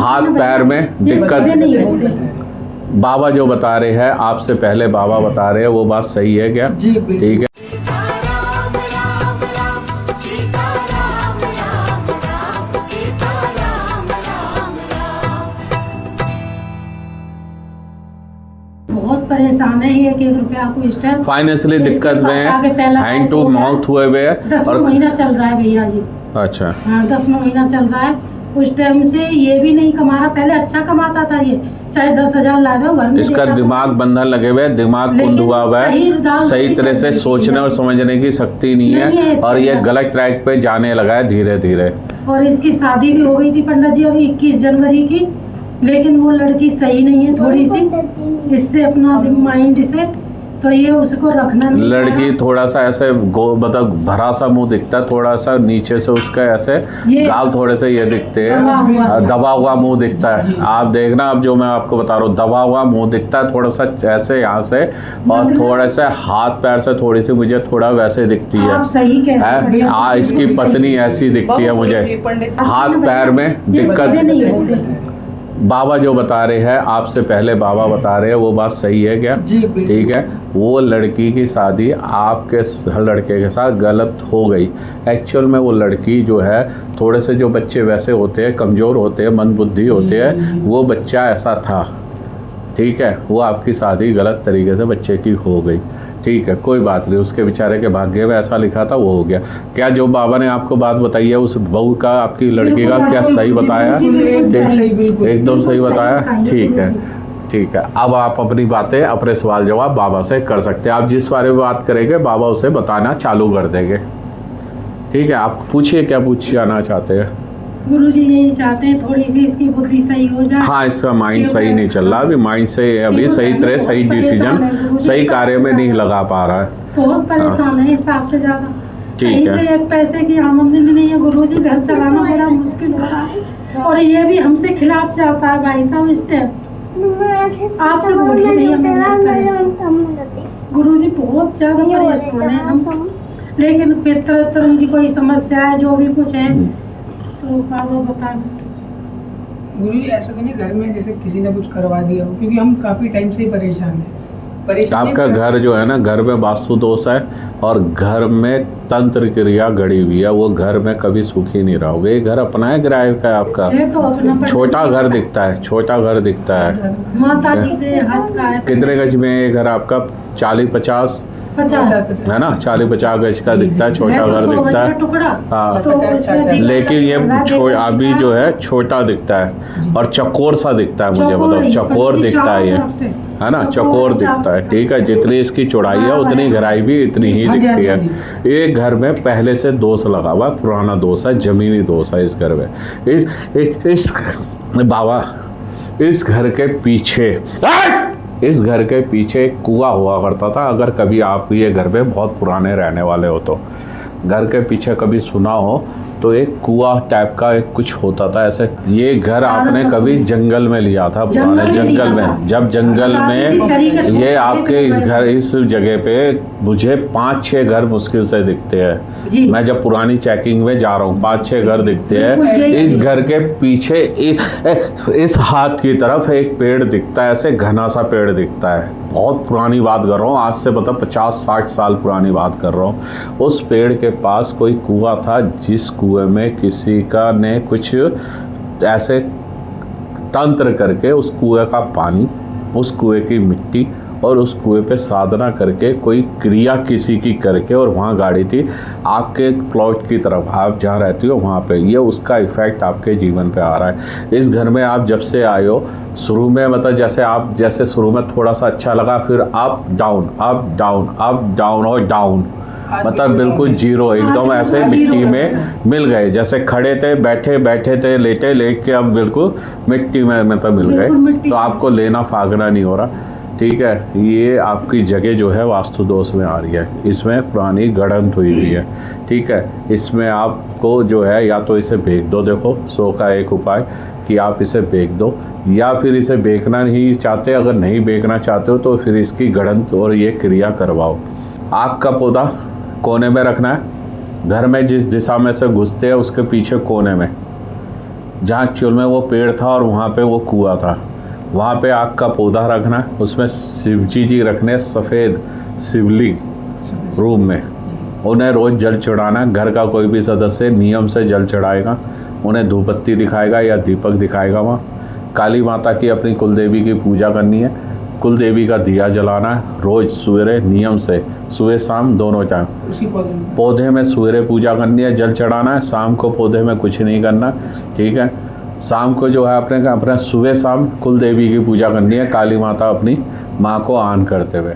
हाथ पैर में दिक्कत, बाबा जो बता रहे हैं आपसे पहले बाबा बता रहे हैं वो बात सही है क्या? जी ठीक है। बहुत परेशान है, 1-1 रुपया को इस टाइम फाइनेंशियली दिक्कत में है, हैंड टू माउथ हुए हुए है। 10वां महीना चल रहा है भैया जी। अच्छा हाँ 10वां महीना चल रहा है। उस टाइम से ये भी नहीं कमा रहा, पहले अच्छा कमाता था ये, चाहे 10,000 लावे घर में। इसका दिमाग बंधन लगे हुए है, दिमाग कुंद हुआ हुआ है, सही तरह से सोचने और समझने की शक्ति नहीं है और ये गलत ट्रैक पे जाने लगा है धीरे धीरे। और इसकी शादी भी हो गई थी पंडित जी अभी 21 जनवरी की, लेकिन वो लड़की सही नहीं है थोड़ी सी, इससे अपना माइंड से तो ये उसको रखना नहीं। लड़की थोड़ा सा ऐसे मतलब भरा सा मुंह दिखता है, थोड़ा सा नीचे से उसका ऐसे गाल थोड़े से ये दिखते हैं, दबा हुआ मुंह दिखता है। आप देखना अब जो मैं आपको बता रहा हूँ, दबा हुआ मुंह दिखता है थोड़ा सा ऐसे यहाँ से, और थोड़ा सा हाथ पैर से थोड़ी सी मुझे थोड़ा वैसे दिखती है। आप सही कह रहे हैं। हाँ इसकी पत्नी ऐसी दिखती है मुझे, हाथ पैर में दिक्कत, बाबा जो बता रहे हैं आपसे पहले बाबा बता रहे हैं वो बात सही है क्या? जी ठीक है। वो लड़की की शादी आपके लड़के के साथ गलत हो गई। एक्चुअल में वो लड़की जो है, थोड़े से जो बच्चे वैसे होते हैं, कमज़ोर होते हैं, मंदबुद्धि होते हैं, वो बच्चा ऐसा था। ठीक है, वो आपकी शादी गलत तरीके से बच्चे की हो गई। ठीक है, कोई बात नहीं, उसके बेचारे के भाग्य में ऐसा लिखा था वो हो गया। क्या जो बाबा ने आपको बात बताई है उस बहू का, आपकी लड़की का, क्या सही बताया? एकदम सही बताया। ठीक है ठीक है। अब आप अपनी बातें, अपने सवाल जवाब बाबा से कर सकते हैं। आप जिस बारे में बात करेंगे बाबा उसे बताना चालू कर देंगे। ठीक है, आप पूछिए क्या पूछना चाहते हैं। गुरुजी यही चाहते हैं थोड़ी सी इसकी बुद्धि सही हो जाए। हाँ इसका माइंड सही नहीं चल रहा अभी, माइंड से अभी सही तरह सही डिसीजन सही कार्य में नहीं लगा पा रहा है। बहुत परेशान है हिसाब से ज्यादा। ठीक है। एक पैसे की आमदनी नहीं है गुरुजी, घर चलाना बड़ा मुश्किल हो रहा है और ये भी हमसे खिलाफ जाता है भाई साहब। इस टाइम आपसे बोलिए भैया गुरुजी बहुत ज्यादा परेशान है हम, लेकिन पितर उनकी कोई समस्या है जो भी कुछ है तो बाबा बता। गुरु जी ऐसा तो नहीं घर में जैसे किसी ने कुछ करवा दिया हो, क्योंकि हम काफी टाइम से ही परेशान हैं। आपका घर जो है ना, घर में वास्तु दोष है और घर में तंत्र क्रिया गड़ी हुई है, वो घर में कभी सुखी नहीं रहोगे। ये घर अपना है किराए का है आपका? तो छोटा घर दिखता है, छोटा घर दिखता है। माता जी के हाथ का है। कितने गज में है ये घर आपका? 40-50 है ना, 40-50 गज का दिखता है, छोटा घर दिखता है। हाँ लेकिन ये अभी जो है छोटा दिखता है और चकोर सा दिखता है, मुझे मतलब चकोर दिखता है ये, है ना, चकोर दिखता है। ठीक है, जितनी इसकी चौड़ाई है उतनी गहराई भी इतनी ही दिखती है। ये घर में पहले से दोष लगा हुआ, पुराना दोष है, जमीनी दोष है इस घर में। इस बाबा इस घर के पीछे इस घर के पीछे एक कुआं हुआ करता था। अगर कभी आप ये घर में बहुत पुराने रहने वाले हो तो घर के पीछे कभी सुना हो तो एक कुआं टाइप का एक कुछ होता था ऐसे। ये घर आपने कभी जंगल में लिया था, पुराने जंगल में। जब जंगल में ये आपके इस जगह पे मुझे 5-6 घर मुश्किल से दिखते हैं। मैं जब पुरानी चेकिंग में जा रहा हूँ 5-6 घर दिखते हैं। इस घर के पीछे इस हाथ की तरफ एक पेड़ दिखता है, ऐसे घना सा पेड़ दिखता है। बहुत पुरानी बात कर रहा हूँ, आज से मतलब 50-60 साल पुरानी बात कर रहा हूँ। उस पेड़ के पास कोई कुआं था, जिस कुएं में किसी का ने कुछ ऐसे तंत्र करके उस कुएं का पानी, उस कुएं की मिट्टी और उस कुएं पे साधना करके कोई क्रिया किसी की करके और वहाँ गाड़ी थी आपके प्लॉट की तरफ, आप जहाँ रहती हो वहाँ पे। ये उसका इफेक्ट आपके जीवन पे आ रहा है। इस घर में आप जब से आए हो, शुरू में मतलब जैसे शुरू में थोड़ा सा अच्छा लगा, फिर up down up down up down और डाउन, मतलब बिल्कुल जीरो, एकदम ऐसे मिट्टी में मिल गए। जैसे खड़े थे, बैठे थे, लेट के अब बिल्कुल मिट्टी में मतलब मिल गए। तो आपको लेना फागना नहीं हो रहा। ठीक है, ये आपकी जगह जो है वास्तु दोष में आ रही है, इसमें पुरानी गड़ंत हुई है। ठीक है, इसमें आपको जो है या तो इसे बेच दो। देखो 100 का एक उपाय कि आप इसे बेच दो, या फिर इसे बेचना नहीं चाहते, अगर नहीं बेचना चाहते हो तो फिर इसकी गड़ंत और ये क्रिया करवाओ। आग का पौधा कोने में रखना है, घर में जिस दिशा में से घुसते हैं उसके पीछे कोने में। जहाँ एक्चुअल में वो पेड़ था और वहाँ पे वो कुआं था, वहाँ पे आग का पौधा रखना है, उसमें शिवजी जी रखने सफ़ेद शिवलिंग रूम में, उन्हें रोज़ जल चढ़ाना है। घर का कोई भी सदस्य नियम से जल चढ़ाएगा, उन्हें धूप बत्ती दिखाएगा या दीपक दिखाएगा। वहाँ काली माता की अपनी कुलदेवी की पूजा करनी है, कुलदेवी का दिया जलाना है रोज़ सवेरे नियम से, सुबह शाम दोनों टाइम। उसी पौधे में सवेरे पूजा करनी है, जल चढ़ाना है, शाम को पौधे में कुछ नहीं करना, ठीक है। शाम को जो है अपने सुबह शाम कुलदेवी की पूजा करनी है, काली माता अपनी माँ को आन करते हुए।